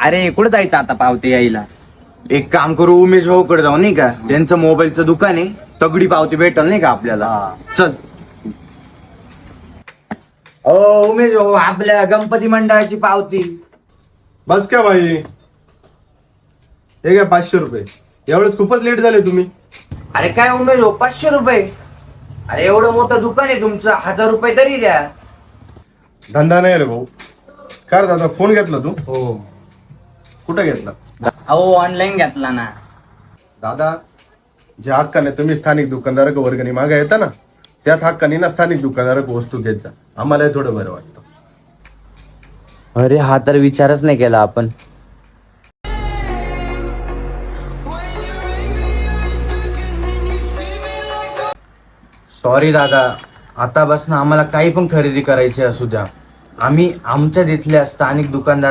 अरे कुठं जायचं आता पावते यायला? एक काम करू, उमेश भाऊकडे जाऊ नाही का, त्यांचं मोबाईलचं दुकान आहे, तगडी पावती भेटल नाही का आपल्याला. चल. ओ उमेश भाऊ, आपल्या गणपती मंडळाची पावती. बस का भाई, हे घ्या 500 रुपये. एवढंच खूपच लेट झाले तुम्ही. अरे काय उमेश भाऊ, 500 रुपये? अरे एवढं मोठं दुकान आहे तुमचं, 1000 रुपये तरी द्या. धंदा नाही रे भाऊ. काय दादा, फोन घेतला तू? हो. कुठं घेतला? अहो ऑनलाईन घेतला ना. दादा, ज्या हक्काने तुम्ही स्थानिक दुकानदाराक वर्गणी मागा येता ना, त्याच हक्काने ना स्थानिक दुकानदाराक वस्तू घेत जा. आम्हाला थोडं बरं वाटतं. अरे हा तर विचारच नाही केला आपण. सॉरी दादा, आता बस ना, आम्हाला काही पण खरेदी करायची असू द्या, आम्ही आमच्या तिथल्या स्थानिक दुकानदार